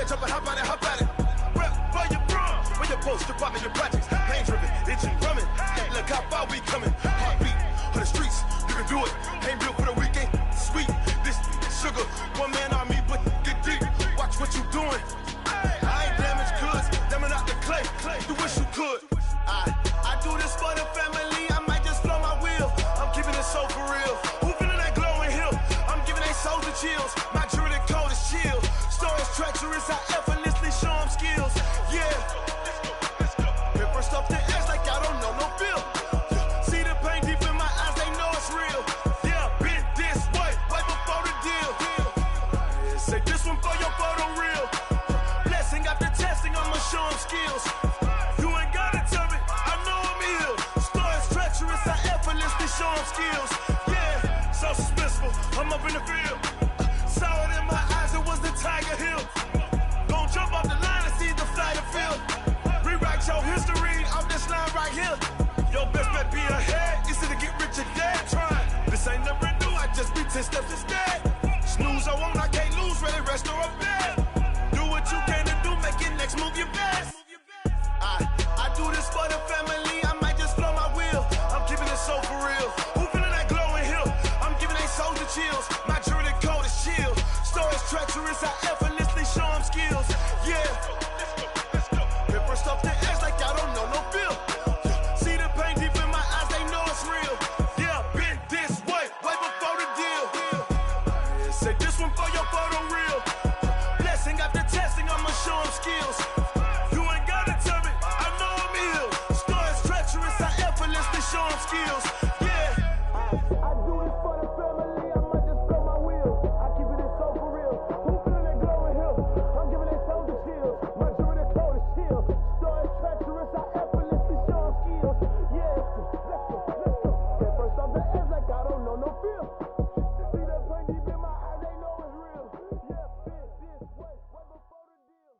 Switch up and hop at it. Rep for your bra, for your post, department, your projects. Pain driven, itching, drumming. Hey, look how far we coming. Heartbeat on the streets, you can do it. Ain't built for the weekend. Sweet, this sugar, one man army, but get deep. Watch what you doing. I ain't damaged goods, damn out the clay. You wish you could. I do this for the family. I might just blow my wheel. I'm keeping it so for real. Who feeling that glowing hill? I'm giving they souls the chills. My jewelry the cold is chill. Stories treacherous, I effortlessly show them skills. Yeah. Hit first off the edge like I don't know no feel. See the pain deep in my eyes, they know it's real. Yeah, been this way, right before the deal. Say this one for your photo reel. Blessing after testing, I'ma show them skills. You ain't gotta tell me, I know I'm ill. Stories treacherous, I effortlessly show them skills. Yeah, so suspenseful, I'm up in the field. Saw it in my eyes, it was the Tiger Hill. Don't jump off the line and see the fly the field. Rewrite your history off this line right here. Your best bet be ahead, easy to get rich or dead. Trying, this ain't never new, I just be 10 steps instead. Snooze I won't, I can't lose, ready, rest or a bed. Do what you can to do, make your next move your best. I do this for the family, I might just blow my wheel. I'm keeping it so for real. Who feeling that glowing hill? I'm giving they souls the chills. My jewelry the cold is chill. Stories treacherous, I effortlessly show them skills. Yeah. Hit first off the edge like I don't know no feel. See the pain deep in my eyes, they know it's real. Yeah, been this way, way before the deal. Say this one for your photo reel. Blessing after testing, I'ma show them skills. You ain't gotta tell me, I know I'm ill. Stories treacherous, I effortlessly show them skills. Yeah. I do this for the family, I might just blow my wheel. I keep it so for real. Who feeling that glowing hill? I'm giving they souls the chills. My jewelry the cold is chill. Stories treacherous, I effortlessly show them skills. Yeah, let's go. Get first off the edge like I don't know no feel. See that pain deep in my eyes, they know it's real. Yeah, been this way, way before the deal.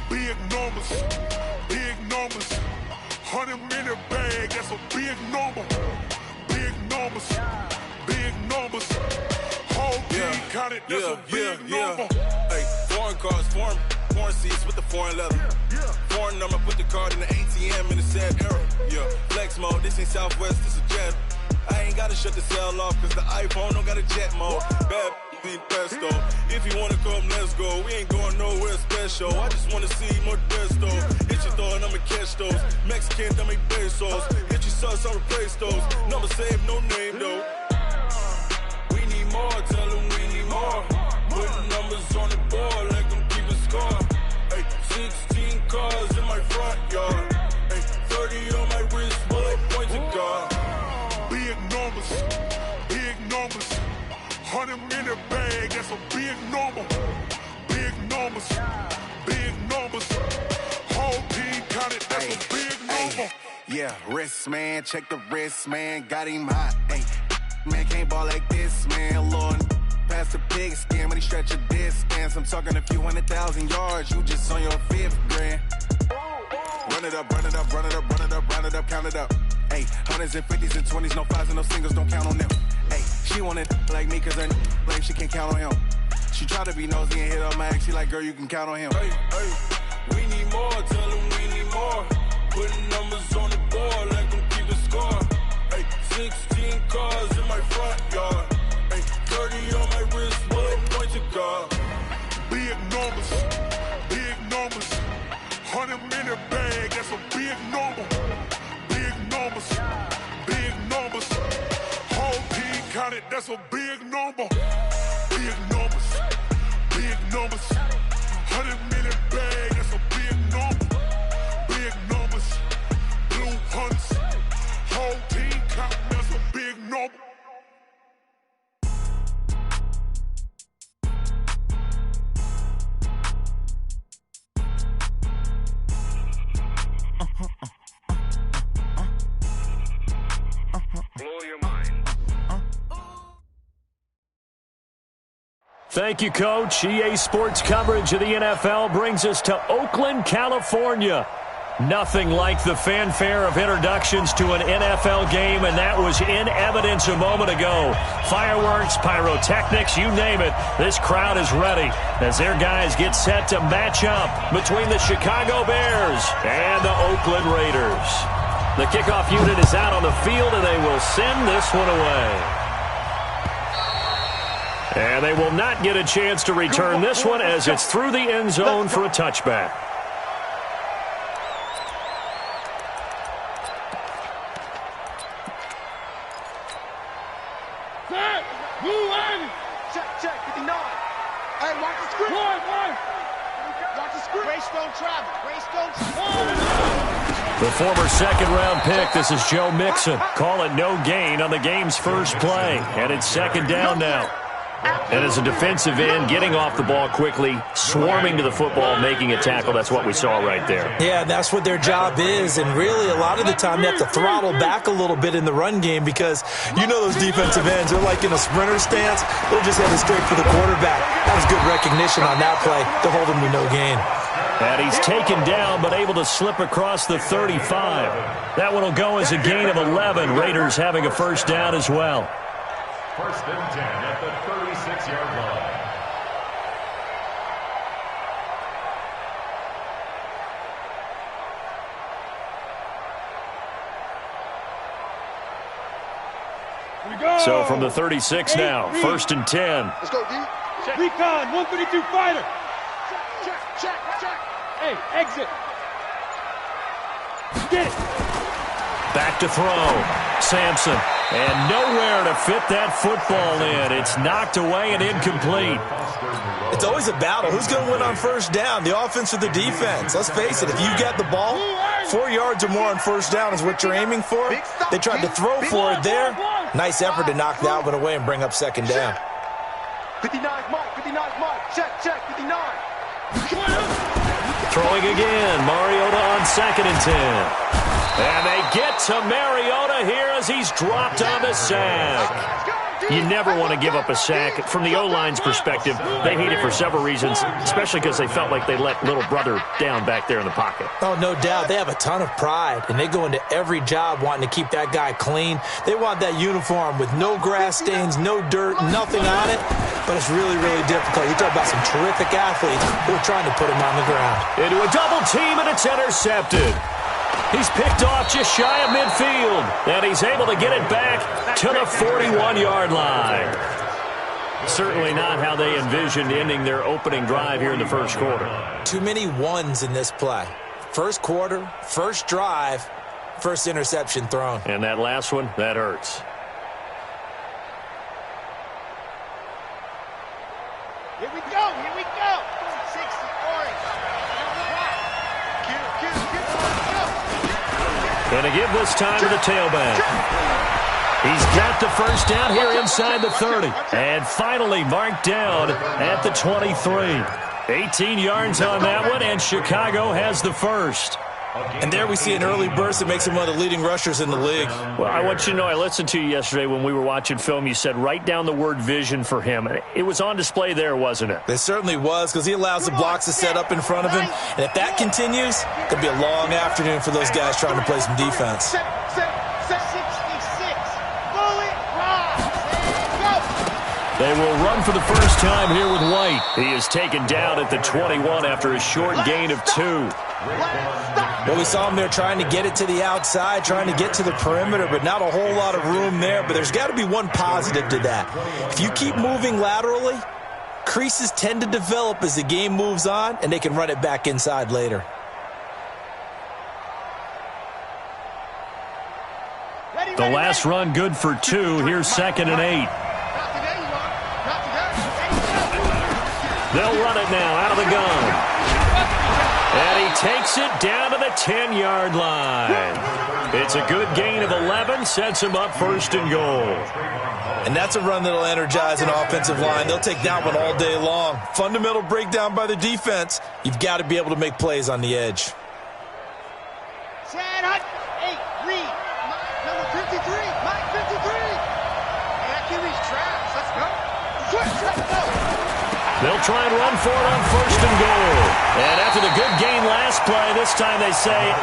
Big numbers, big numbers. 100-minute bag, that's a big number. Big numbers, big numbers. Whole team counted, that's a big number. Hey, foreign cars, foreign seats with the foreign leather. Foreign number, put the card in the ATM in the sad era. Yeah, flex mode, this ain't Southwest, this a jet. I ain't gotta shut the cell off, cause the iPhone don't got a jet mode. Bad be pesto. If you wanna come, let's go. We ain't going nowhere special. I just wanna see more desto. Hit your thought, I'ma catch those. Mexican, I make pesos. Hit your sus, I'll replace those. Number saved, no name though. We need more, tell them we need more. Putting numbers on the board like I'm keeping score. Hey, 16 cars in my front yard. Hey, 30 on my wrist, bullet point to God. Big numbers, big numbers. 100-minute bag, that's a big number. Big numbers, big numbers. Whole team counted, that's a big number. Yeah, wrist man, check the wrist man, got him hot. Ay, man can't ball like this, man. Lord, past the pig skin when he stretch a distance. I'm talking a few 100,000 yards, you just on your 5th grand. Run it up, run it up, run it up, run it up, run it up, count it up. Ay, 100s and 50s and 20s, no 5s and no singles, don't count on them. Ay, she wanted like me cause her like she can't count on him. She tried to be nosy and hit up my ex, she like, girl, you can count on him. Hey, we need more, tell them we need more. Putting numbers on the board like I'm keeping score. Hey, 16 cars in my front yard. Hey, 30 on my wrist, bullet point to God. Big numbers, big numbers. 100-minute bag, that's a big number. Big numbers, big numbers. Whole team counted, that's a big number. Big numbers, big numbers. 100-minute bag, that's a big number. Big numbers, blue hunts. Whole team counting, that's a big number. Blow your mind. Thank you, Coach. EA Sports coverage of the NFL brings us to Oakland, California. Nothing like the fanfare of introductions to an NFL game, and that was in evidence a moment ago. Fireworks, pyrotechnics, you name it. This crowd is ready as their guys get set to match up between the Chicago Bears and the Oakland Raiders. The kickoff unit is out on the field, and they will send this one away. And they will not get a chance to return this one as it's through the end zone for a touchback. Check, 59. Hey, watch the screen. Watch the screen. Grace don't travel. The former second-round pick, this is Joe Mixon. Call it no gain on the game's first play. And it's second down now. And as a defensive end, getting off the ball quickly, swarming to the football, making a tackle, that's what we saw right there. Yeah, that's what their job is. And really, a lot of the time, they have to throttle back a little bit in the run game because you know those defensive ends, they're like in a sprinter stance. They're just headed straight for the quarterback. That was good recognition on that play to hold him to no gain. And he's taken down but able to slip across the 35. That one will go as a gain of 11. Raiders having a first down as well. First and 10 at the 36-yard line. So from the 36 now, first and 10. Let's go, D. Check. Recon, 132 fighter. Check. Hey, exit. Get it. Back to throw. Sampson. And nowhere to fit that football in. It's knocked away and incomplete. It's always a battle. Who's going to win on first down, the offense or the defense? Let's face it, if you get the ball, 4 yards or more on first down is what you're aiming for. They tried to throw for it there. Nice effort to knock that one away and bring up second down. 59's Mike. Check, 59. Throwing again. Mariota on second and 10. And they get to Mariota here as he's dropped on the sack. You never want to give up a sack. From the O-line's perspective, they hate it for several reasons, especially because they felt like they let little brother down back there in the pocket. Oh, no doubt. They have a ton of pride, and they go into every job wanting to keep that guy clean. They want that uniform with no grass stains, no dirt, nothing on it. But it's really, really difficult. You talk about some terrific athletes who are trying to put him on the ground. Into a double team, and it's intercepted. He's picked off just shy of midfield, and he's able to get it back to the 41-yard line. Certainly not how they envisioned ending their opening drive here in the first quarter. Too many ones in this play. First quarter, first drive, first interception thrown. And that last one, that hurts. Here we go. 60, orange. And to give this time to the tailback. He's got the first down here inside the 30. And finally marked down at the 23. 18 yards on that one, and Chicago has the first. And there we see an early burst that makes him one of the leading rushers in the league. Well, I want you to know, I listened to you yesterday when we were watching film. You said write down the word vision for him. It was on display there, wasn't it? It certainly was, because he allows the blocks to set up in front of him. And if that continues, it could be a long afternoon for those guys trying to play some defense. 66. Bullet rock. They will run for the first time here with White. He is taken down at the 21 after a short gain of 2. Well, we saw him there trying to get it to the outside, trying to get to the perimeter, but not a whole lot of room there. But there's got to be one positive to that. If you keep moving laterally, creases tend to develop as the game moves on, and they can run it back inside later. The last run good for 2. Here's second and 8. They'll run it now out of the gun. And he takes it down to the 10-yard line. It's a good gain of 11, sets him up first and goal. And that's a run that'll energize an offensive line. They'll take that one all day long. Fundamental breakdown by the defense. You've got to be able to make plays on the edge. Chad Hunt. 8, Reed. Number 53. Mike 53. Hey, that QB's trash. Let's go. Switch. Let's go. They'll try and run for it on 1st and goal. And after the good gain last play, this time they say,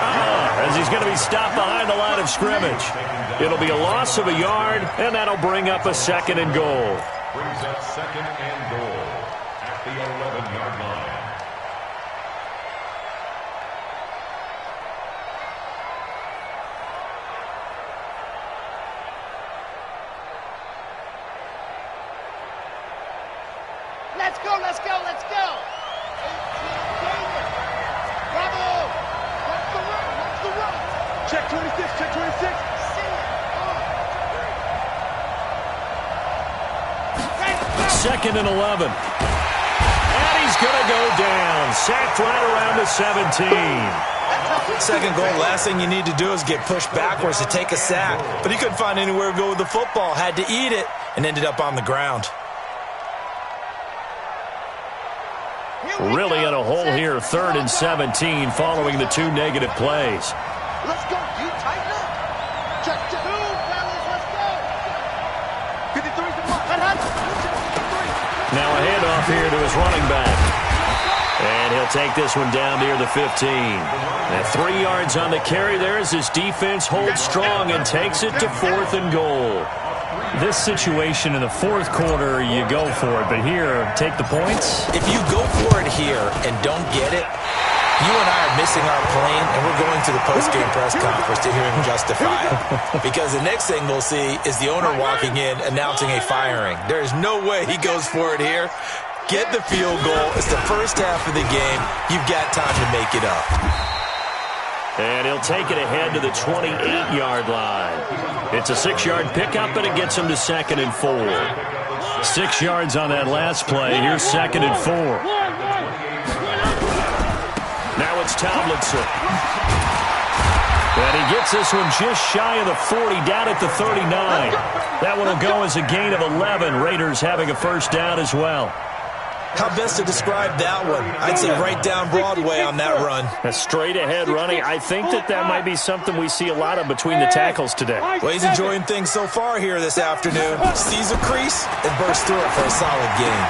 as he's going to be stopped behind the line of scrimmage. It'll be a loss of a yard, and that'll bring up a 2nd and goal. Brings up 2nd and goal at the 11-yard line. Let's go, let's go, let's go! Bravo! Watch the run, watch the run! Check 26, check 26! Second and 11. And he's going to go down. Sacked right around the 17. 2nd goal, last thing you need to do is get pushed backwards to take a sack. But he couldn't find anywhere to go with the football. Had to eat it and ended up on the ground. Really in a hole here, 3rd and 17 following the 2 negative plays. Let's go, you tighten up. Check 2, fellas, let's go. 53's the mark. Now a handoff here to his running back. And he'll take this one down near the 15. And 3 yards on the carry there as his defense holds strong and takes it to 4th and goal. This situation in the 4th quarter, you go for it. But here, take the points. If you go for it here and don't get it, you and I are missing our plane, and we're going to the post-game press conference to hear him justify it. Because the next thing we'll see is the owner walking in announcing a firing. There is no way he goes for it here. Get the field goal. It's the first half of the game. You've got time to make it up. And he'll take it ahead to the 28-yard line. It's a 6-yard pickup, and it gets him to 2nd and 4. 6 yards on that last play. Here's 2nd and 4. Now it's Tomlinson. And he gets this one just shy of the 40, down at the 39. That one will go as a gain of 11. Raiders having a 1st down as well. How best to describe that one? I'd say right down Broadway on that run. A straight-ahead running. I think that might be something we see a lot of between the tackles today. Well, he's enjoying things so far here this afternoon. Sees a crease and bursts through it for a solid gain.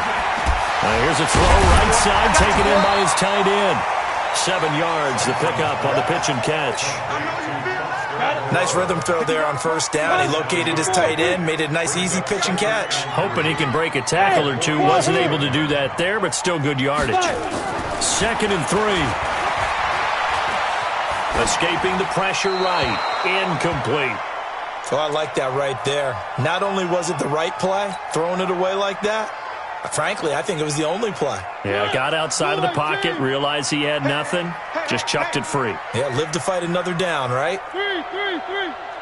Here's a throw right side, taken in by his tight end. 7 yards, the pickup on the pitch and catch. Nice rhythm throw there on 1st down. He located his tight end, made it a nice, easy pitch and catch. Hoping he can break a tackle or two. Wasn't able to do that there, but still good yardage. 2nd and 3. Escaping the pressure right. Incomplete. Oh, I like that right there. Not only was it the right play, throwing it away like that, frankly, I think it was the only play. Yeah, got outside of the pocket, realized he had nothing, just chucked it free. Yeah, live to fight another down, right? 3,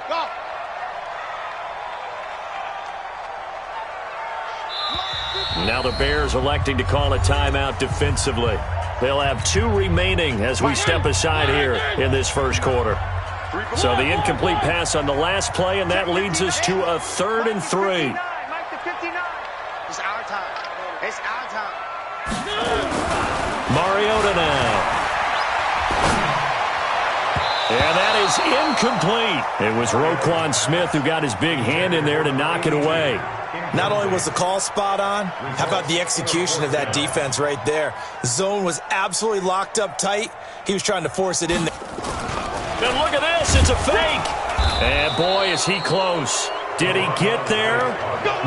go. Now the Bears electing to call a timeout defensively. They'll have 2 remaining as we step aside here in this 1st quarter. So the incomplete pass on the last play, and that leads us to a 3rd and 3. It's our time. It's our time. Mariota now. And that is incomplete. It was Roquan Smith who got his big hand in there to knock it away. Not only was the call spot on, how about the execution of that defense right there? The zone was absolutely locked up tight. He was trying to force it in there. And look at this. It's a fake. And boy, is he close. Did he get there?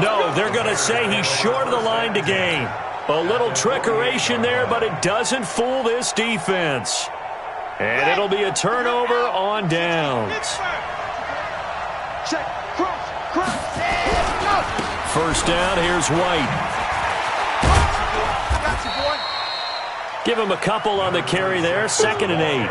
No, they're going to say he's short of the line to gain. A little trickeration there, but it doesn't fool this defense. And it'll be a turnover on downs. Check, cross, 1st down, here's White. got you, boy. Give him a couple on the carry there, 2nd and 8.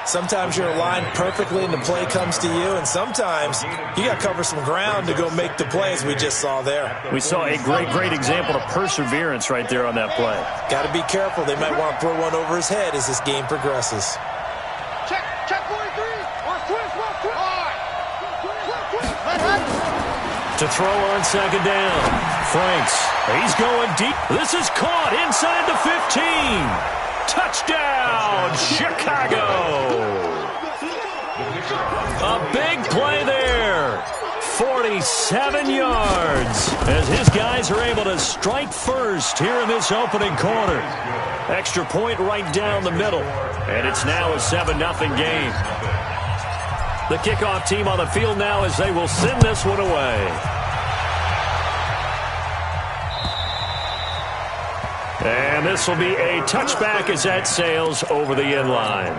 Sometimes you're aligned perfectly and the play comes to you, and sometimes you got to cover some ground to go make the play, as we just saw there. We saw a great example of perseverance right there on that play. Got to be careful. They might want to throw one over his head as this game progresses. Check 43. Twist. To throw on 2nd down. Franks, he's going deep. This is caught inside the 15. Touchdown, Chicago. A big play there. 47 yards as his guys are able to strike first here in this opening quarter. Extra point right down the middle, and it's now a 7-0 game. The kickoff team on the field now as they will send this one away. And this will be a touchback as that sails over the end line.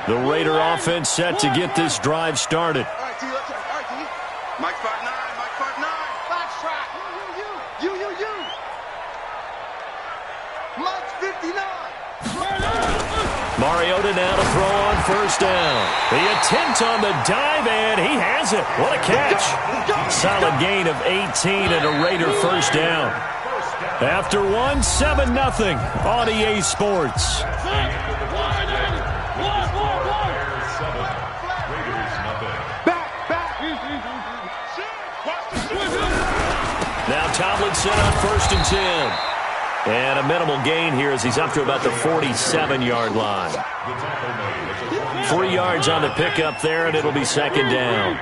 The Raider offense set to get this drive started. Mike 5-9, Mike 5-9. Box track. You. Mike's 59. Mariota now to throw on first down. The attempt on the dive, and he has it. What a catch. Solid gain of 18 and a Raider first down. After 7-0 on EA Sports. Now Tomlinson on 1st and 10. And a minimal gain here as he's up to about the 47-yard line. 3 yards on the pickup there, and it'll be second down.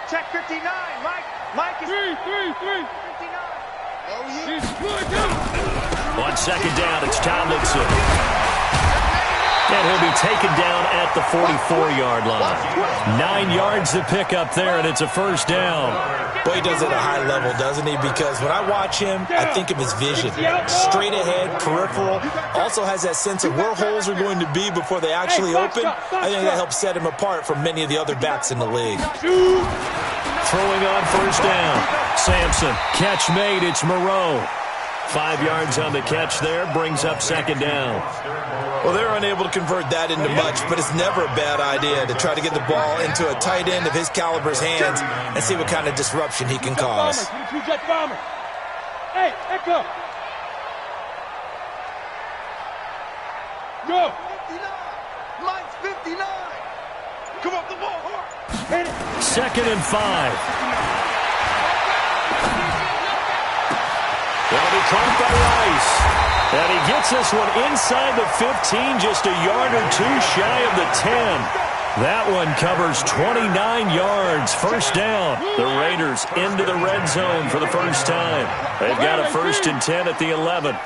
Check 59, Mike is 59. On second down, it's Tomlinson. And he'll be taken down at the 44-yard line. 9 yards to pick up there, and it's a first down. Well, he does it at a high level, doesn't he? Because when I watch him, I think of his vision. Straight ahead, peripheral. Also has that sense of where holes are going to be before they actually open. I think that helps set him apart from many of the other backs in the league. Throwing on first down. Sampson, catch made. It's Moreau. 5 yards on the catch there, brings up second down. Well, they're unable to convert that into much, but it's never a bad idea to try to get the ball into a tight end of his caliber's hands and see what kind of disruption he can cause. Hey, Echo. Go. 59. Mike's 59. Come up the ball. Hit it. 2nd and 5. That'll be caught by Rice. And he gets this one inside the 15, just a yard or two shy of the 10. That one covers 29 yards. First down. The Raiders into the red zone for the first time. They've got a 1st and 10 at the 11.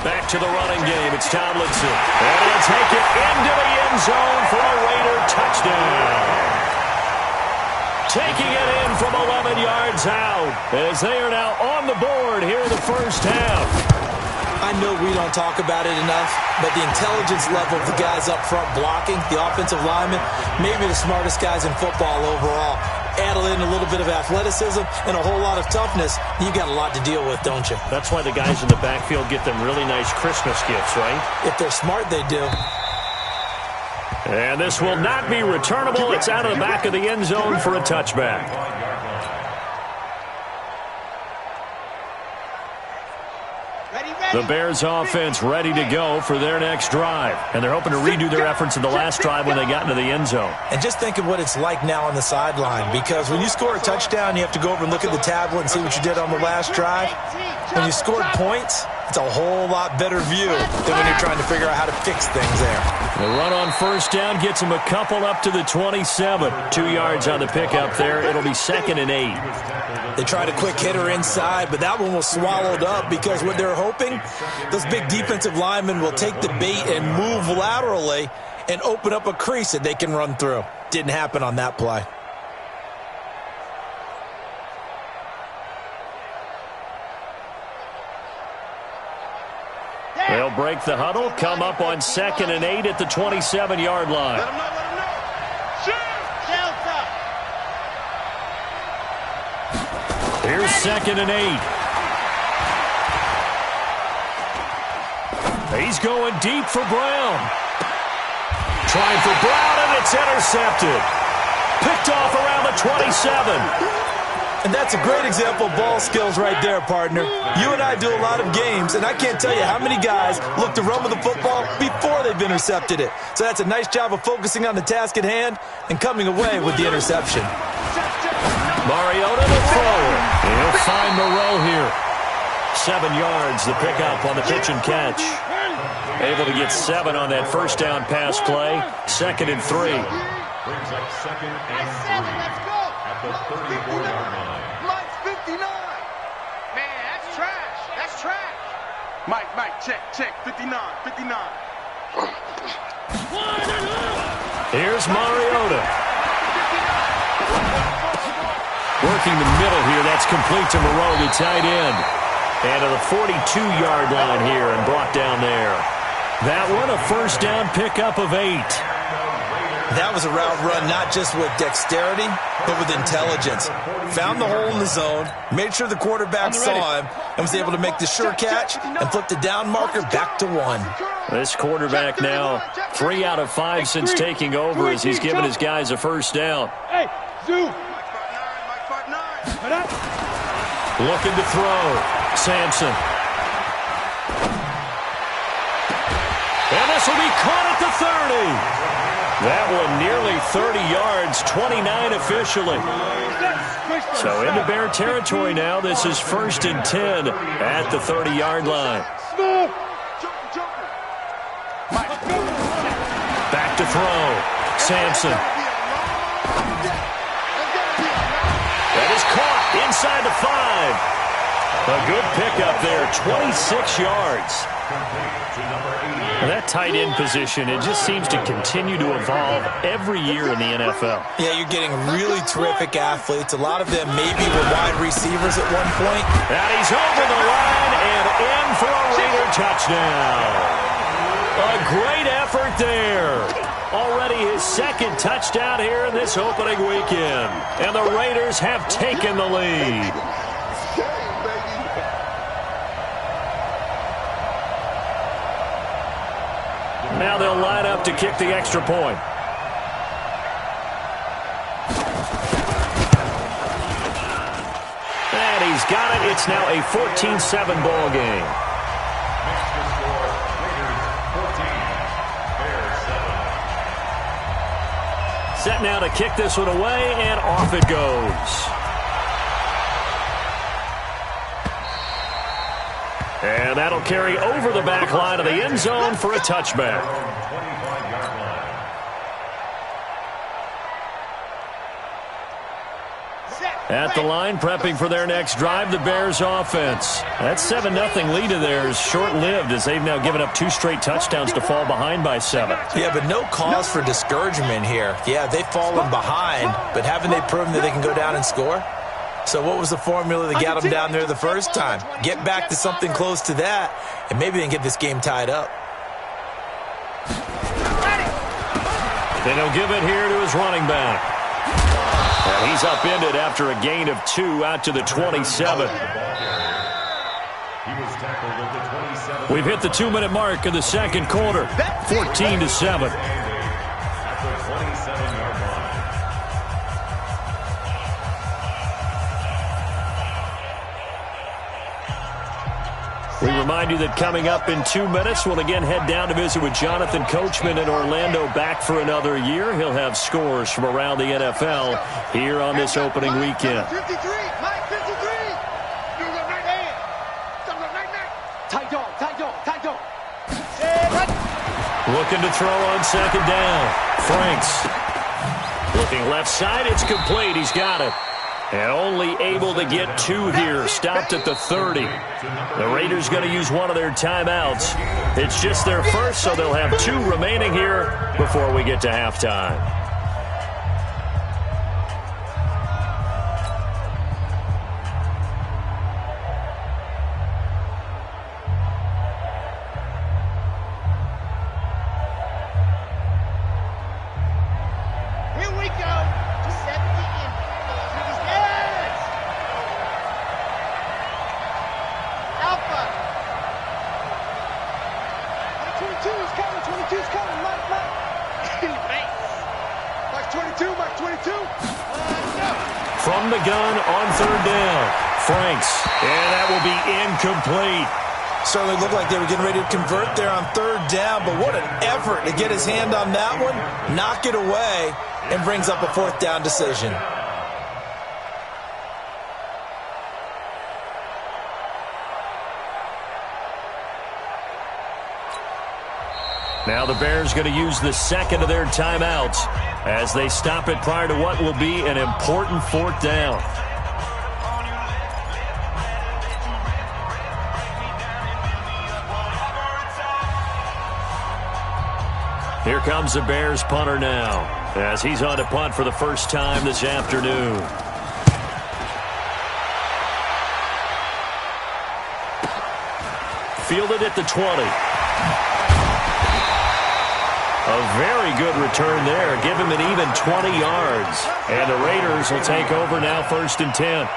Back to the running game. It's Tomlinson. And he'll take it into the end zone for a Raider touchdown. Taking it in from 11 yards out as they are now on the board here in the first half. I know we don't talk about it enough, but the intelligence level of the guys up front blocking, the offensive linemen, maybe the smartest guys in football overall. Add in a little bit of athleticism and a whole lot of toughness, you got a lot to deal with, don't you? That's why the guys in the backfield get them really nice Christmas gifts, right? If they're smart, they do. And this will not be returnable. It's out of the back of the end zone for a touchback. The Bears offense ready to go for their next drive. And they're hoping to redo their efforts in the last drive when they got into the end zone. And just think of what it's like now on the sideline. Because when you score a touchdown, you have to go over and look at the tablet and see what you did on the last drive. When you scored points, it's a whole lot better view than when you're trying to figure out how to fix things there. The run on first down gets him a couple up to the 27. 2 yards on the pickup there. It'll be 2nd and 8. They tried a quick hitter inside, but that one was swallowed up because what they're hoping, those big defensive linemen will take the bait and move laterally and open up a crease that they can run through. Didn't happen on that play. They'll break the huddle, come up on 2nd and 8 at the 27-yard line. Let him know. Delta. Here's 2nd and 8. He's going deep for Brown. Trying for Brown, and it's intercepted. Picked off around the 27. And that's a great example of ball skills right there, partner. You and I do a lot of games, and I can't tell you how many guys look to run with the football before they've intercepted it. So that's a nice job of focusing on the task at hand and coming away with the interception. Mariota to throw. He'll find Moreau here. 7 yards, the pickup on the pitch and catch. Able to get 7 on that first down pass play. 2nd and 3. Brings up 2nd and 3 at the 34-yard line. Mike's 59. Man, that's trash. That's trash. Mike, check. 59. Here's Mariota. Working the middle here. That's complete to Moreau, the tight end. And to the 42-yard line here and brought down there. That one, a first down pickup of 8. That was a route run not just with dexterity, but with intelligence. Found the hole in the zone, made sure the quarterback saw him, and was able to make the sure catch and flip the down marker back to 1. This quarterback now 3 out of 5 since taking over as he's given his guys a first down. Hey, Zoo. Looking to throw. Sampson. And this will be caught at the 30. That one nearly 30 yards, 29 officially. So into Bear territory now. This is 1st and 10 at the 30-yard line. Back to throw. Sampson. That is caught inside the 5. A good pickup there, 26 yards. That tight end position, it just seems to continue to evolve every year in the NFL. Yeah, you're getting really terrific athletes. A lot of them maybe were wide receivers at one point. And he's over the line and in for a Raider touchdown. A great effort there. Already his 2nd touchdown here in this opening weekend. And the Raiders have taken the lead. Now they'll line up to kick the extra point. And he's got it. It's now a 14-7 ball game. Set now to kick this one away, and off it goes. And that'll carry over the back line of the end zone for a touchback. At the line, prepping for their next drive, the Bears offense. That 7-0 lead of theirs short-lived as they've now given up 2 straight touchdowns to fall behind by 7. Yeah, but no cause for discouragement here. Yeah, they've fallen behind, but haven't they proven that they can go down and score? So what was the formula that got them down there the first time? Get back to something close to that, and maybe they can get this game tied up. Then he'll give it here to his running back. And he's upended after a gain of 2 out to the 27. We've hit the 2-minute mark of the second quarter. 14-7. We remind you that coming up in 2 minutes, we'll again head down to visit with Jonathan Coachman in Orlando, back for another year. He'll have scores from around the NFL here on this opening weekend. 53, Mike 53. Use the right hand. Use the right neck. Tight dog. Looking to throw on 2nd down. Franks. Looking left side, it's complete. He's got it. And only able to get 2 here, stopped at the 30. The Raiders going to use one of their timeouts. It's just their first, so they'll have 2 remaining here before we get to halftime. Here we go. 70 in. Yes! Alpha. 22 is coming. 22 is coming. Mike. Mike 22. Mike 22. No. From the gun on 3rd down. Franks. And that will be incomplete. Certainly looked like they were getting ready to convert there on 3rd down, but what an effort to get his hand on that one, knock it away, and brings up a 4th down decision. Now the Bears going to use the second of their timeouts as they stop it prior to what will be an important fourth down. Here comes the Bears punter now as he's on to punt for the first time this afternoon. Fielded at the 20. A very good return there. Give him an even 20 yards. And the Raiders will take over now, 1st and 10.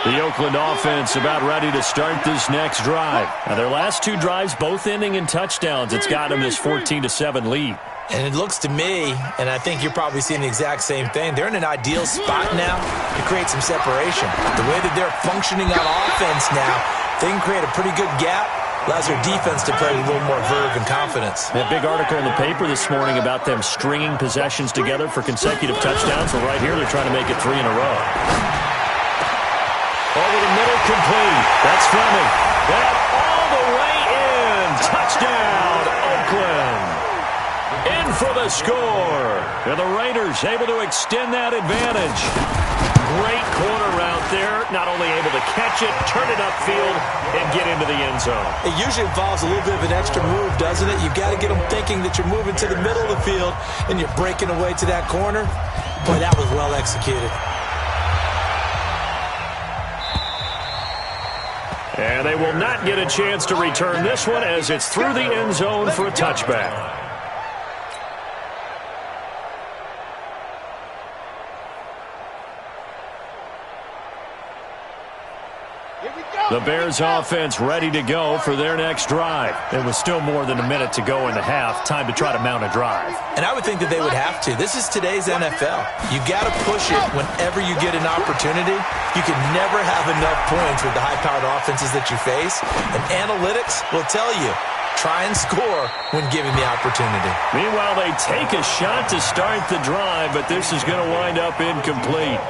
The Oakland offense about ready to start this next drive. Now their last 2 drives both ending in touchdowns. It's got them this 14-7 lead. And it looks to me, and I think you're probably seeing the exact same thing, they're in an ideal spot now to create some separation. The way that they're functioning on offense now, they can create a pretty good gap. Allows their defense to play with a little more verve and confidence. A big article in the paper this morning about them stringing possessions together for consecutive touchdowns. So right here, they're trying to make it 3 in a row. Over the middle, complete. That's Fleming. And all the way in. Touchdown, Oakland. In for the score. And the Raiders able to extend that advantage. Great corner route there. Not only able to catch it, turn it upfield, and get into the end zone. It usually involves a little bit of an extra move, doesn't it? You've got to get them thinking that you're moving to the middle of the field and you're breaking away to that corner. Boy, that was well executed. And they will not get a chance to return this one as it's through the end zone for a touchback. The Bears offense ready to go for their next drive. There was still more than a minute to go in the half. Time to try to mount a drive. And I would think that they would have to. This is today's NFL. You got to push it whenever you get an opportunity. You can never have enough points with the high-powered offenses that you face. And analytics will tell you, try and score when given the opportunity. Meanwhile, they take a shot to start the drive, but this is going to wind up incomplete.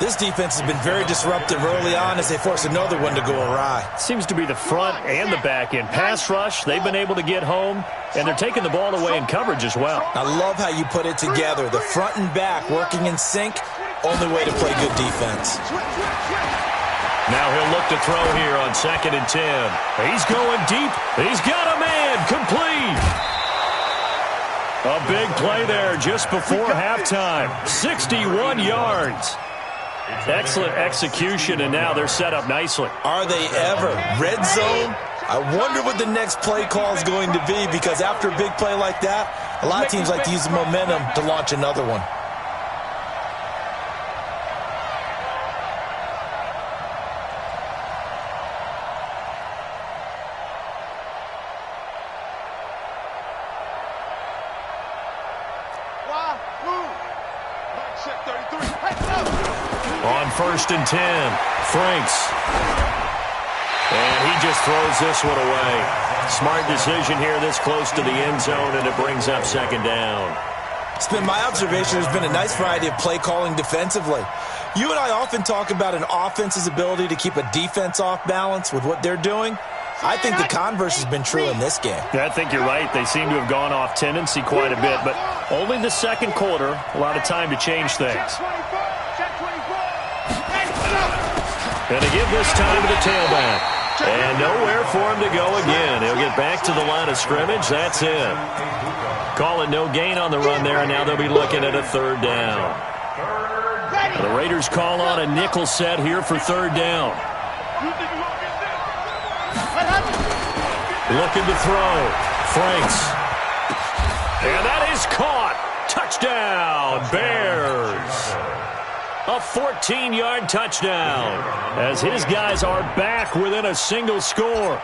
This defense has been very disruptive early on as they force another one to go awry. Seems to be the front and the back end. Pass rush, they've been able to get home, and they're taking the ball away in coverage as well. I love how you put it together. The front and back working in sync, only way to play good defense. Now he'll look to throw here on 2nd and 10. He's going deep. He's got a man. Complete. A big play there just before halftime. 61 yards. Excellent execution, and now they're set up nicely. Are they ever? Red zone? I wonder what the next play call is going to be, because after a big play like that, a lot of teams like to use the momentum to launch another one. On 1st and 10, Franks. And he just throws this one away. Smart decision here this close to the end zone, and it brings up 2nd down. It's been my observation there's been a nice variety of play calling defensively. You and I often talk about an offense's ability to keep a defense off balance with what they're doing. I think the converse has been true in this game. Yeah, I think you're right. They seem to have gone off tendency quite a bit, but only the 2nd quarter, a lot of time to change things. And to give this time to the tailback. And nowhere for him to go again. He'll get back to the line of scrimmage. That's it. Call it no gain on the run there, and now they'll be looking at a 3rd down. The Raiders call on a nickel set here for 3rd down. Looking to throw. Franks. And that is caught. Touchdown, Bears. A 14-yard touchdown as his guys are back within a single score.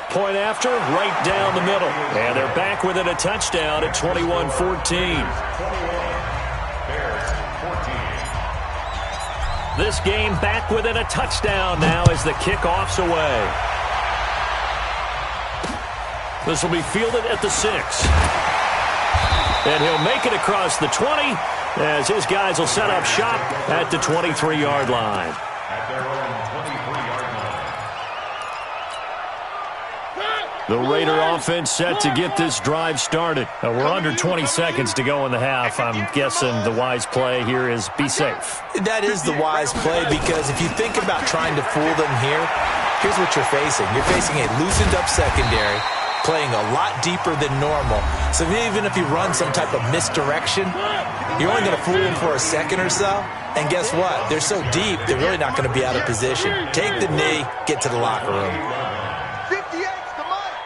Point after, right down the middle. And they're back within a touchdown at 21-14. This game back within a touchdown now as the kickoff's away. This will be fielded at the 6. And he'll make it across the 20 as his guys will set up shop at the 23-yard line. At their own 23-yard line. The Raider offense set to get this drive started. We're under 20 seconds to go in the half. I'm guessing the wise play here is be safe. That is the wise play, because if you think about trying to fool them here, here's what you're facing. You're facing a loosened up secondary, playing a lot deeper than normal. So even if you run some type of misdirection, you're only going to fool them for a second or so. And guess what? They're so deep, they're really not going to be out of position. Take the knee, get to the locker room. 58's the Mike.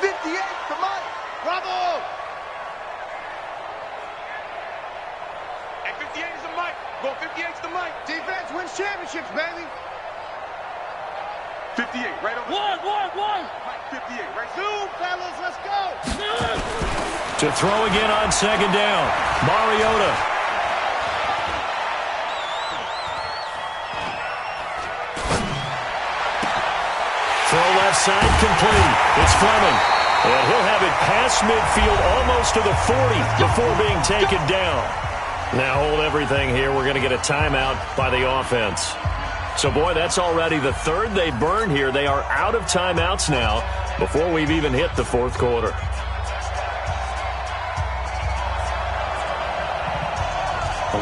58's the Mike. Bravo. And 58 is the Mike. Go 58's the Mike. Defense wins championships, baby. 58, right over. One. Mike, 58, right. Zoom, fellas, let's go. To throw again on second down, Mariota. Throw left side complete. It's Fleming. And he'll have it past midfield almost to the 40 before being taken down. Now hold everything here. We're going to get a timeout by the offense. So, boy, that's already the third they burned here. They are out of timeouts now before we've even hit the fourth quarter.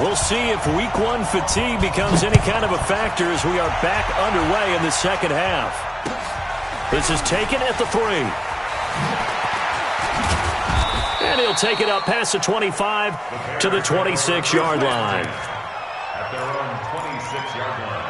We'll see if week one fatigue becomes any kind of a factor as we are back underway in the second half. This is taken at the 3. And he'll take it up past the 25 to the 26-yard line. At their own 26-yard line.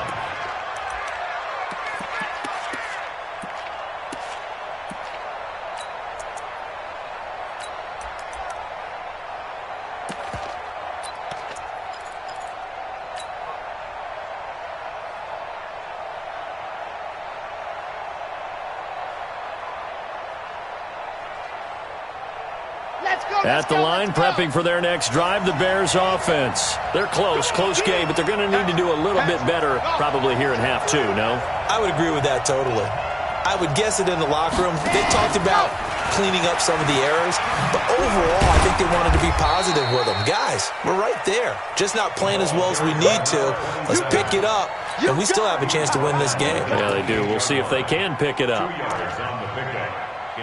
At the line, prepping for their next drive, the Bears offense. They're close game, but they're going to need to do a little bit better probably here in half two, no? I would agree with that totally. I would guess it in the locker room. They talked about cleaning up some of the errors, but overall, I think they wanted to be positive with them. Guys, we're right there. Just not playing as well as we need to. Let's pick it up, and we still have a chance to win this game. Yeah, they do. We'll see if they can pick it up. 2 yards on the pickup.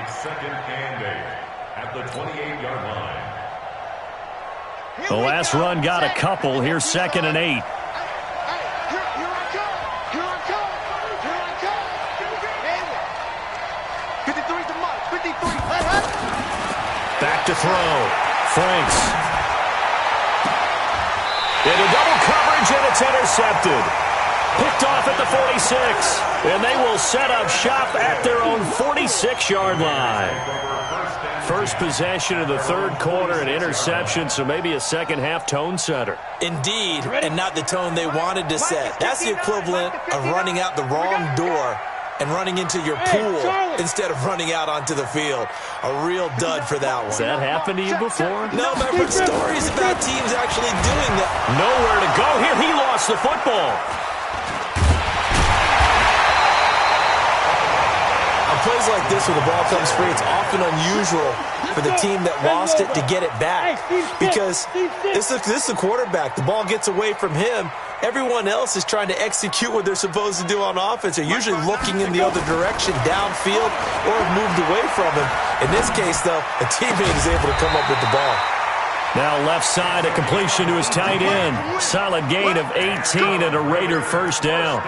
It's 2nd and 8 at the 28-yard line. The last run got a couple. Here's 2nd and 8. Here I come. 53's the Mike. 53. Back to throw. Franks. Into double coverage, and it's intercepted. Picked off at the 46. And they will set up shop at their own 46-yard line. First possession of the third quarter, an interception, so maybe a second-half tone setter. Indeed, and not the tone they wanted to set. That's the equivalent of running out the wrong door and running into your pool instead of running out onto the field. A real dud for that one. Has that happened to you before? No, but I've heard stories about teams actually doing that. Nowhere to go here. He lost the football. Plays like this where the ball comes free, it's often unusual for the team that lost it to get it back, because this is the quarterback. The ball gets away from him. Everyone else is trying to execute what they're supposed to do on offense. They're usually looking in the other direction, downfield, or have moved away from him. In this case, though, a teammate is able to come up with the ball. Now left side, a completion to his tight end. Solid gain of 18 and a Raider first down.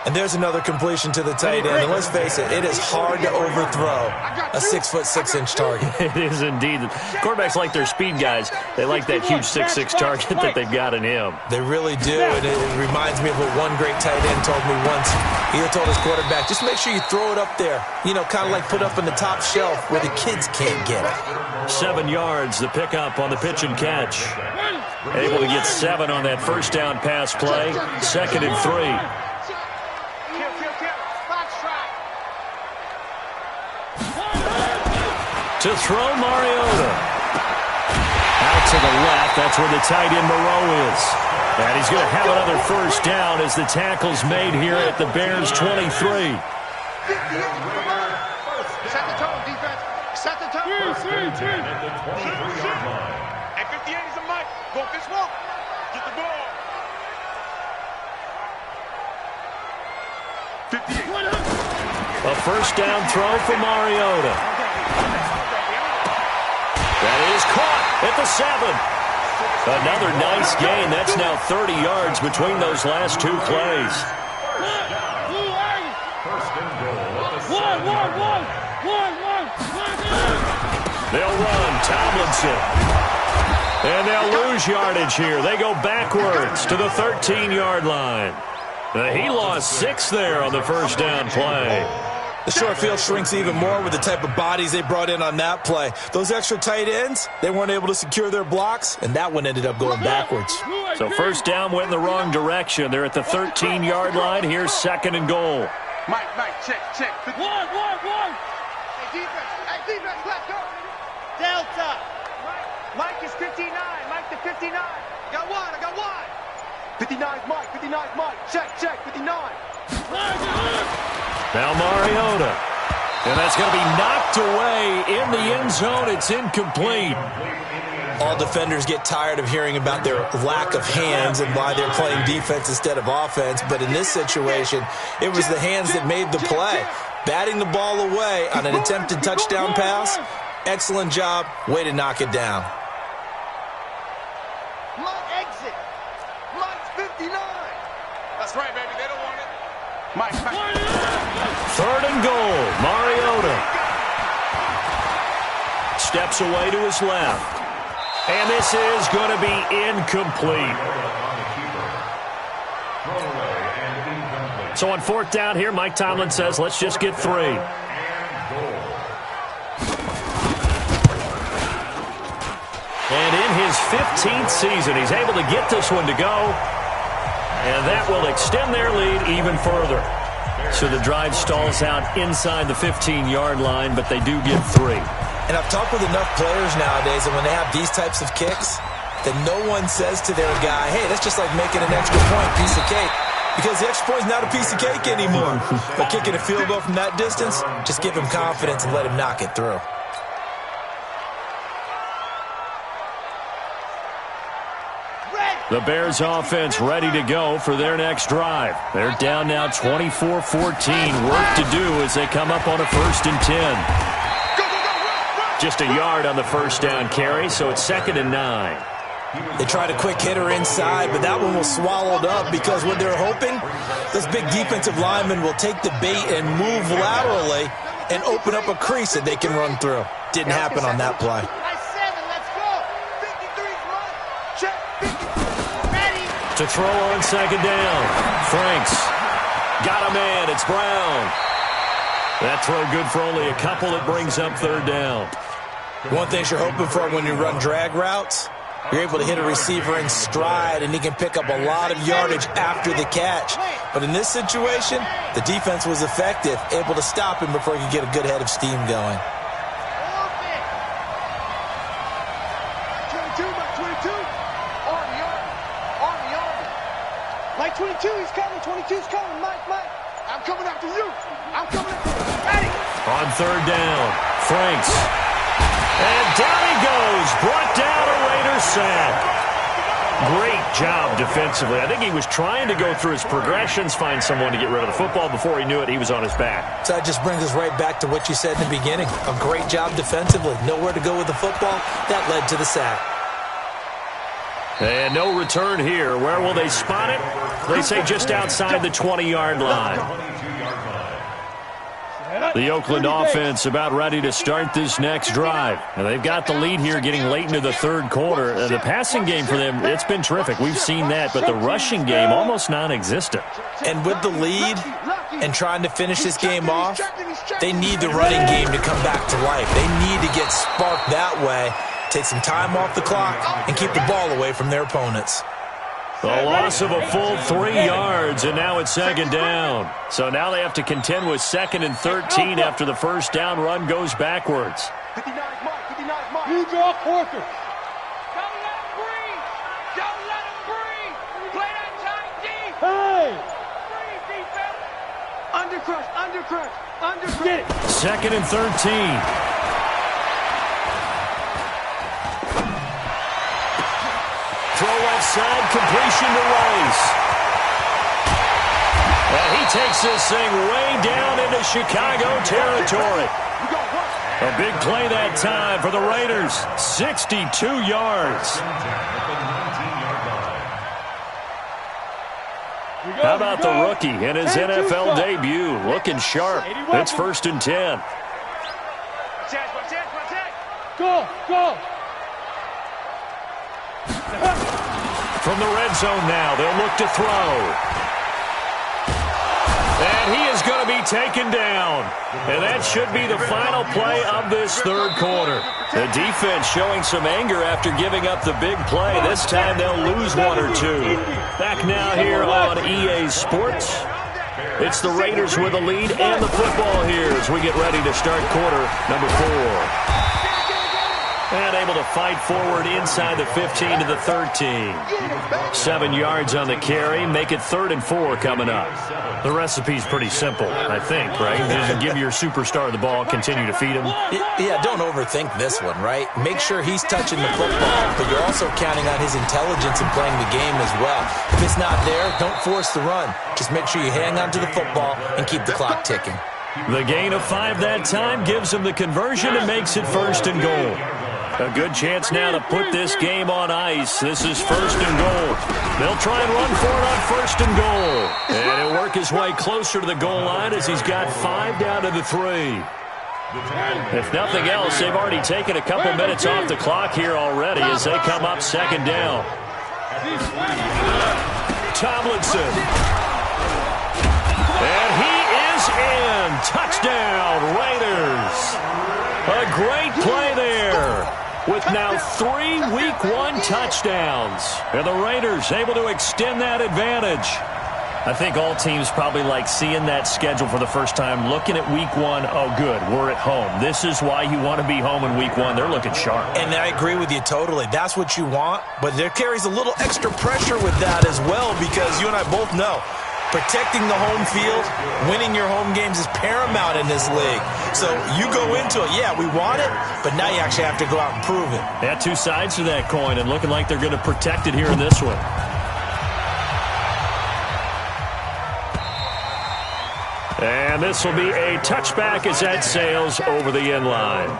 And there's another completion to the tight end. And let's face it is hard to overthrow a 6'6" target. It is indeed. Quarterbacks like their speed guys. They like that huge 6'6" target that they've got in him. They really do. And it reminds me of what one great tight end told me once. He told his quarterback, just make sure you throw it up there. You know, kind of like put up on the top shelf where the kids can't get it. 7 yards, the pickup on the pitch and catch. Able to get 7 on that first down pass play. 2nd and 3. To throw, Mariota. Out to the left. That's where the tight end Moreau is. And he's going to have another first down as the tackle's made here at the Bears' 23. Set the tone, defense. Set the tone. At the 23-yard line. And 58 is the Mike. Go this one. Get the ball. 58. A first down throw for Mariota. That is caught at the 7. Another nice gain. That's now 30 yards between those last two plays. They'll run. Tomlinson. And they'll lose yardage here. They go backwards to the 13-yard line. He lost 6 there on the first down play. The short field shrinks even more with the type of bodies they brought in on that play. Those extra tight ends, they weren't able to secure their blocks, and that one ended up going backwards. So first down went in the wrong direction. They're at the 13-yard line. Here's 2nd and goal. Mike, check. One. Hey, defense, let's go. Delta. Mike is 59. Mike to 59. I got one. 59's Mike. Check, 59. Now Mariota. And that's going to be knocked away in the end zone. It's incomplete. All defenders get tired of hearing about their lack of hands and why they're playing defense instead of offense. But in this situation, it was the hands that made the play. Batting the ball away on an attempted touchdown pass. Excellent job. Way to knock it down. Mike exit. Mike's 59. That's right, baby. They don't want it. Mike. 3rd and goal. Mariota steps away to his left. And this is going to be incomplete. So on 4th down here, Mike Tomlin says, let's just get 3. And in his 15th season, he's able to get this one to go. And that will extend their lead even further. So the drive stalls out inside the 15-yard line, but they do get 3. And I've talked with enough players nowadays that when they have these types of kicks, that no one says to their guy, hey, that's just like making an extra point, piece of cake. Because the extra point is not a piece of cake anymore. But kicking a field goal from that distance, just give him confidence and let him knock it through. The Bears offense ready to go for their next drive. They're down now 24-14. Work to do as they come up on a 1st and 10. Just a yard on the first down carry, so it's 2nd and 9. They tried a quick hitter inside, but that one was swallowed up because what they're hoping, those big defensive linemen will take the bait and move laterally and open up a crease that they can run through. Didn't happen on that play. To throw on 2nd down. Franks got a man. It's Brown. That throw good for only a couple. It brings up 3rd down. One thing you're hoping for when you run drag routes, you're able to hit a receiver in stride, and he can pick up a lot of yardage after the catch. But in this situation, the defense was effective, able to stop him before he could get a good head of steam going. 22, he's coming. 22's coming. Mike. I'm coming after you. I'm coming after you. Ready. On 3rd down, Franks. And down he goes. Brought down a Raider sack. Great job defensively. I think he was trying to go through his progressions, find someone to get rid of the football. Before he knew it, he was on his back. So that just brings us right back to what you said in the beginning. A great job defensively. Nowhere to go with the football. That led to the sack. And no return here. Where will they spot it? They say just outside the 20-yard line. The Oakland offense about ready to start this next drive. And they've got the lead here getting late into the 3rd quarter. The passing game for them, it's been terrific. We've seen that, but the rushing game almost non-existent. And with the lead and trying to finish this game off, they need the running game to come back to life. They need to get sparked that way. Take some time off the clock and keep the ball away from their opponents. The loss of a full 3 yards, and now it's 2nd down. So now they have to contend with 2nd and 13 after the first down run goes backwards. 59 Mike. You draw quarter. Don't let him breathe. Don't let him breathe. Play that tight deep. Hey. Breathe, defense. Undercrush. Get it. 2nd and 13. Throw offside, completion to Rice. And he takes this thing way down into Chicago territory. A big play that time for the Raiders. 62 yards. How about the rookie in his NFL debut? Looking sharp. It's 1st and 10. Go, go. From the red zone now, they'll look to throw. And he is going to be taken down. And that should be the final play of this third quarter. The defense showing some anger after giving up the big play. This time they'll lose one or two. Back now here on EA Sports. It's the Raiders with a lead and the football here as we get ready to start quarter number 4. And able to fight forward inside the 15 to the 13. 7 yards on the carry. Make it 3rd and 4 coming up. The recipe's pretty simple, I think, right? Just give your superstar the ball, continue to feed him. Yeah, don't overthink this one, right? Make sure he's touching the football, but you're also counting on his intelligence in playing the game as well. If it's not there, don't force the run. Just make sure you hang on to the football and keep the clock ticking. The gain of 5 that time gives him the conversion and makes it 1st and goal. A good chance now to put this game on ice. This is 1st and goal. They'll try and run for it on 1st and goal. And he'll work his way closer to the goal line as he's got 5 down to the 3. If nothing else, they've already taken a couple minutes off the clock here already as they come up 2nd down. Tomlinson. And he is in. Touchdown, Raiders. A great play there. With now 3 Week 1 touchdowns. And the Raiders able to extend that advantage. I think all teams probably like seeing that schedule for the first time, looking at Week 1. Oh, good, we're at home. This is why you want to be home in Week 1. They're looking sharp. And I agree with you totally. That's what you want. But there carries a little extra pressure with that as well because you and I both know protecting the home field, winning your home games is paramount in this league. So you go into it, yeah, we want it, but now you actually have to go out and prove it. Yeah, 2 sides to that coin, and looking like they're going to protect it here in this one. And this will be a touchback as that sails over the end line.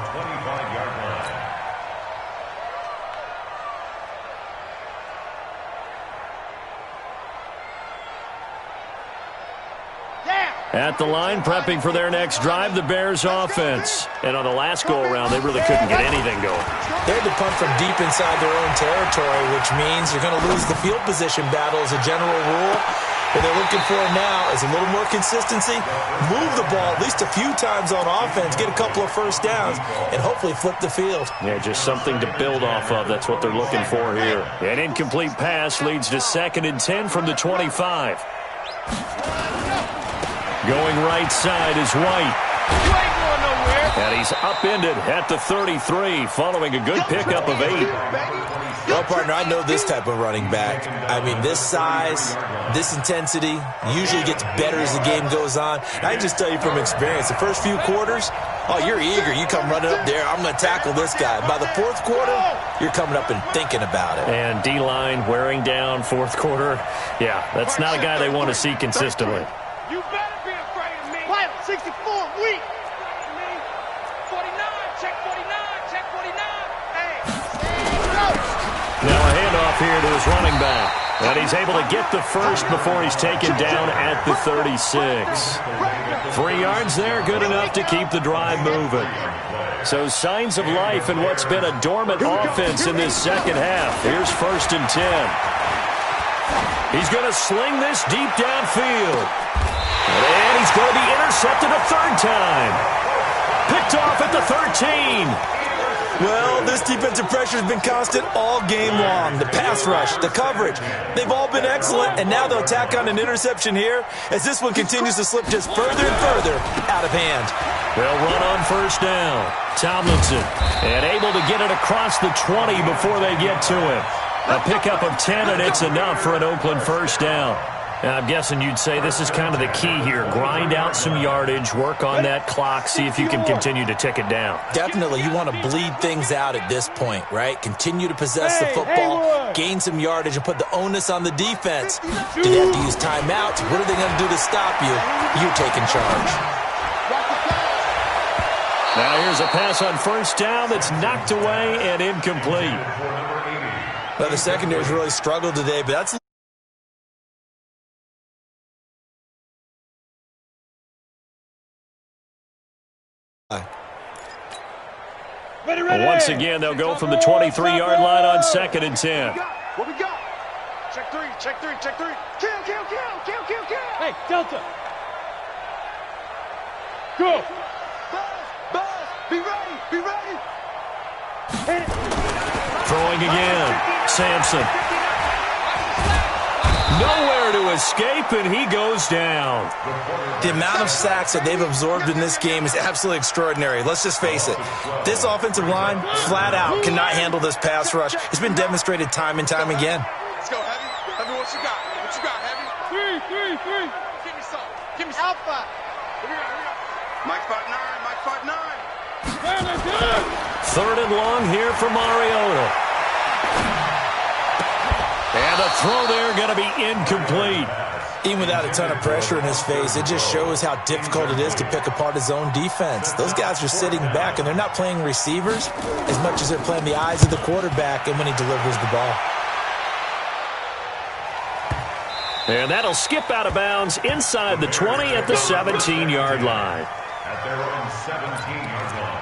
At the line, prepping for their next drive, the Bears offense. And on the last go-around, they really couldn't get anything going. They had to punt from deep inside their own territory, which means you're going to lose the field position battle as a general rule. What they're looking for now is a little more consistency, move the ball at least a few times on offense, get a couple of first downs, and hopefully flip the field. Yeah, just something to build off of. That's what they're looking for here. An incomplete pass leads to 2nd and 10 from the 25. Going right side is White. You ain't going nowhere. And he's upended at the 33 following a good pickup of 8. Well, partner, I know this type of running back. I mean, this size, this intensity usually gets better as the game goes on. And I can just tell you from experience, the first few quarters, oh, you're eager. You come running up there, I'm going to tackle this guy. By the 4th quarter, you're coming up and thinking about it. And D-line wearing down 4th quarter. Yeah, that's not a guy they want to see consistently. You better be afraid of me. Pilot 64, weak. 49, check 49, check 49. Hey, now a handoff here to his running back. And he's able to get the first before he's taken down at the 36. 3 yards there, good enough to keep the drive moving. So signs of life in what's been a dormant offense in this second half. Here's 1st and 10. He's going to sling this deep downfield. And he's going to be intercepted a 3rd time. Picked off at the 13. Well, this defensive pressure has been constant all game long. The pass rush, the coverage, they've all been excellent, and now they'll tack on an interception here as this one continues to slip just further and further out of hand. They'll run on 1st down. Tomlinson, and able to get it across the 20 before they get to him. A pickup of 10, and it's enough for an Oakland 1st down. I'm guessing you'd say this is kind of the key here. Grind out some yardage, work on that clock, see if you can continue to tick it down. Definitely. You want to bleed things out at this point, right? Continue to possess the football, gain some yardage, and put the onus on the defense. Do they have to use timeouts? What are they going to do to stop you? You're taking charge. Now here's a pass on first down that's knocked away and incomplete. Well, the secondary's really struggled today, but that's... Once again, they'll go from the 23-yard line on 2nd and 10. What we got? Check three, check three, check three. Kill, kill, kill, kill, kill, kill. Hey, Delta. Go. Buzz, be ready, be ready. Hit it. Throwing again. Sampson. Nowhere to escape, and he goes down. The amount of sacks that they've absorbed in this game is absolutely extraordinary. Let's just face it. This offensive line, flat out, cannot handle this pass rush. It's been demonstrated time and time again. Let's go, Heavy. Heavy, what you got? What you got, Heavy? Three. Give me some. Give me Alpha. some. Here we go. Mike 5'9", Mike 5'9". 3rd and long here for Mariota. And a throw there going to be incomplete. Even without a ton of pressure in his face, it just shows how difficult it is to pick apart his own defense. Those guys are sitting back, and they're not playing receivers as much as they're playing the eyes of the quarterback and when he delivers the ball. And that'll skip out of bounds inside the 20 at the 17-yard line. At their own 17-yard line.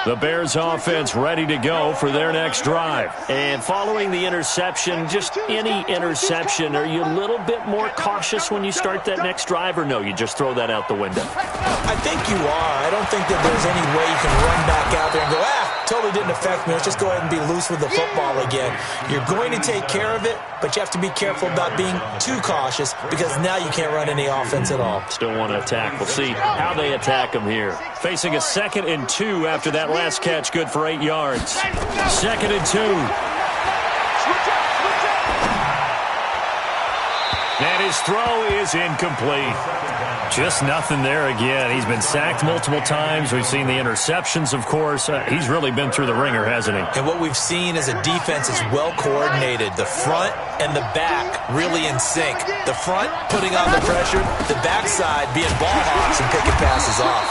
The Bears offense ready to go for their next drive. And following the interception, just any interception, are you a little bit more cautious when you start that next drive, or no, you just throw that out the window? I think you are. I don't think that there's any way you can run back out there and go, totally didn't affect me. Let's just go ahead and be loose with the football again. You're going to take care of it, but you have to be careful about being too cautious because now you can't run any offense at all. Still want to attack. We'll see how they attack them here. Facing a 2nd and 2 after that last catch, good for 8 yards. 2nd and 2. And his throw is incomplete. Just nothing there again. He's been sacked multiple times. We've seen the interceptions, of course. He's really been through the ringer, hasn't he? And what we've seen is a defense that's well coordinated. The front and the back really in sync. The front putting on the pressure, the backside being ball hawks and picking passes off.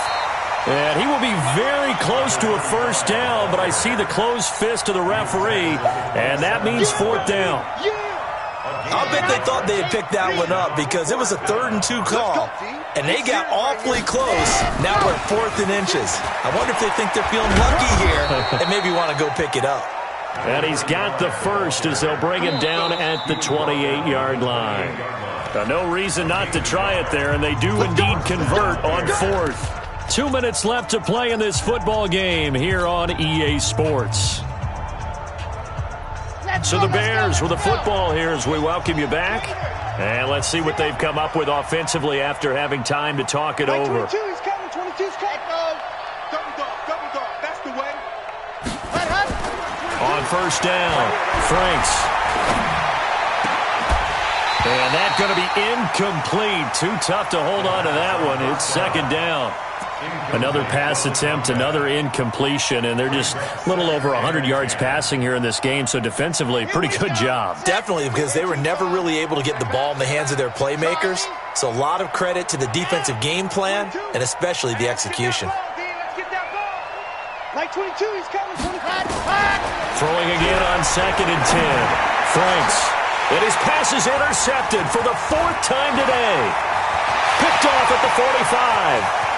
And he will be very close to a first down, but I see the closed fist of the referee, and that means 4th down. I'll bet they thought they had picked that one up because it was a 3rd and 2 call, and they got awfully close. Now we're at 4th and inches. I wonder if they think they're feeling lucky here and maybe want to go pick it up. And he's got the first as they'll bring him down at the 28-yard line. No reason not to try it there, and they do indeed convert on 4th. 2 minutes left to play in this football game here on EA Sports. So the Bears with the football here as we welcome you back. And let's see what they've come up with offensively after having time to talk it over. 22's coming, 22's coming. Double dog, that's the way. On first down, Franks. And that's going to be incomplete. Too tough to hold on to that one. It's 2nd down. Another pass attempt, another incompletion, and they're just a little over 100 yards passing here in this game, so defensively, pretty good job. Definitely, because they were never really able to get the ball in the hands of their playmakers, so a lot of credit to the defensive game plan, and especially the execution. Like 22, he's coming, 25. Throwing again on 2nd and 10. Franks, and his pass is intercepted for the 4th time today. Picked off at the 45.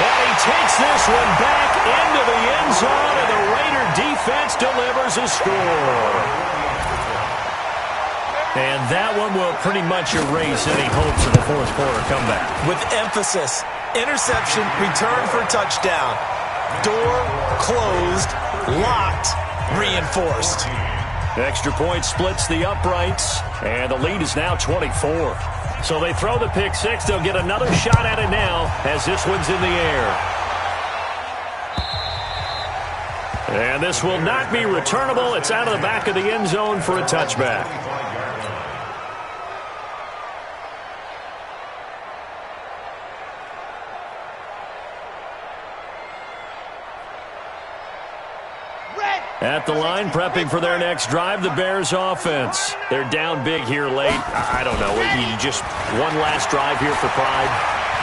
And he takes this one back into the end zone, and the Raider defense delivers a score. And that one will pretty much erase any hopes of a 4th quarter comeback. With emphasis, interception, return for touchdown. Door closed, locked, reinforced. Extra point splits the uprights, and the lead is now 24. So they throw the pick six. They'll get another shot at it now as this one's in the air. And this will not be returnable. It's out of the back of the end zone for a touchback. At the line, prepping for their next drive, the Bears offense. They're down big here late. I don't know. You just one last drive here for pride.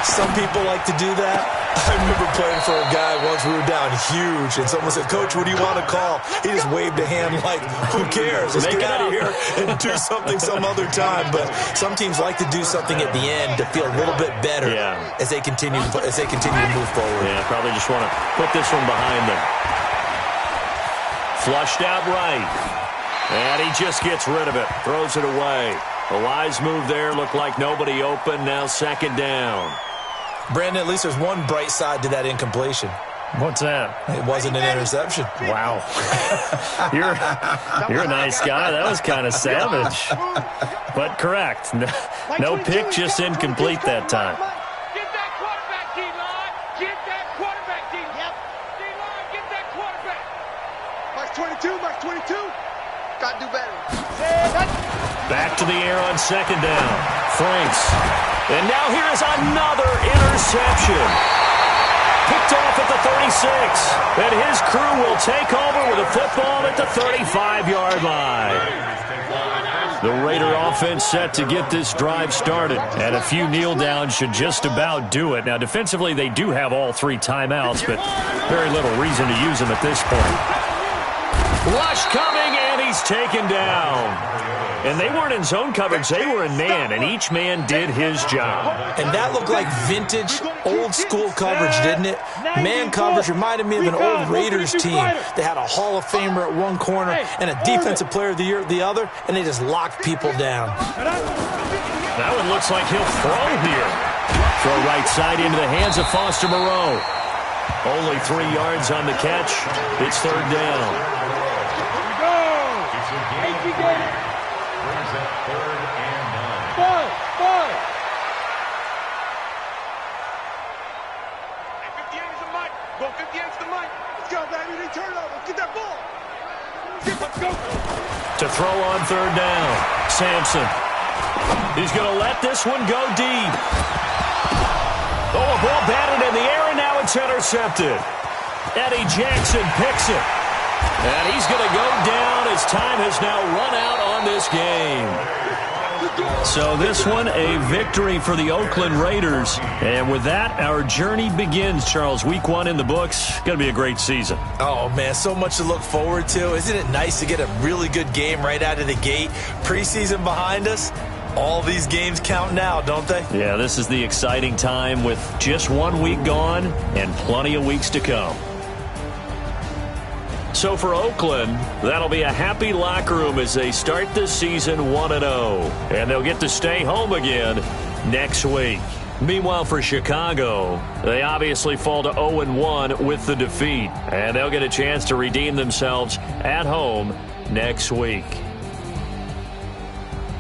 Some people like to do that. I remember playing for a guy once. We were down huge, and someone said, "Coach, what do you want to call?" He just waved a hand like, "Who cares? Let's get out of here and do something some other time." But some teams like to do something at the end to feel a little bit better as they continue to move forward. Yeah, probably just want to put this one behind them. Flushed out right. And he just gets rid of it. Throws it away. A wise move there. Looked like nobody open. Now second down. Brandon, at least there's one bright side to that incompletion. What's that? It wasn't an interception. Wow. You're a nice guy. That was kind of savage. But correct. No pick, just incomplete that time. Get that quarterback, D-line. Get that quarterback, D-line. Yep. D-line, get that quarterback. Mark 22, Mark 22. Got to do better. Back to the air on second down. Franks. And now here is another interception. Picked off at the 36. And his crew will take over with a football at the 35-yard line. The Raider offense set to get this drive started. And a few kneel downs should just about do it. Now, defensively, they do have all three timeouts, but very little reason to use them at this point. Rush coming, and he's taken down. And they weren't in zone coverage. They were in man, and each man did his job. And that looked like vintage, old-school coverage, didn't it? Man coverage reminded me of an old Raiders team. They had a Hall of Famer at one corner and a Defensive Player of the Year at the other, and they just locked people down. That one looks like he'll throw here. Throw right side into the hands of Foster Moreau. Only 3 yards on the catch. It's third down. To throw on third down, Sampson. He's going to let this one go deep. Oh, a ball batted in the air, and now it's intercepted. Eddie Jackson picks it. And he's going to go down as time has now run out on this game. So this one, a victory for the Oakland Raiders. And with that, our journey begins, Charles. Week 1 in the books. Going to be a great season. Oh, man, so much to look forward to. Isn't it nice to get a really good game right out of the gate? Preseason behind us. All these games count now, don't they? Yeah, this is the exciting time with just 1 week gone and plenty of weeks to come. So for Oakland, that'll be a happy locker room as they start this season 1-0. And they'll get to stay home again next week. Meanwhile, for Chicago, they obviously fall to 0-1 with the defeat. And they'll get a chance to redeem themselves at home next week.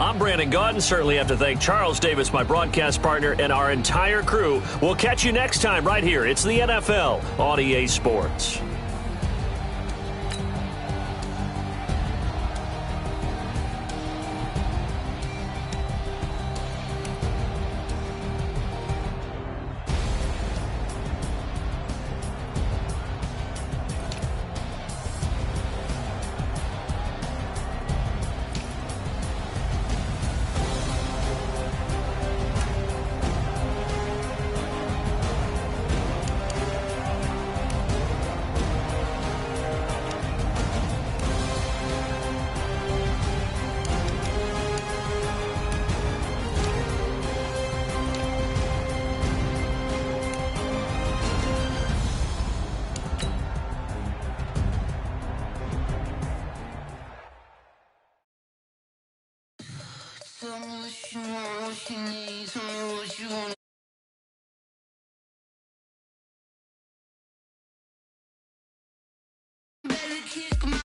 I'm Brandon Gaudin. Certainly have to thank Charles Davis, my broadcast partner, and our entire crew. We'll catch you next time right here. It's the NFL on EA Sports. Better kick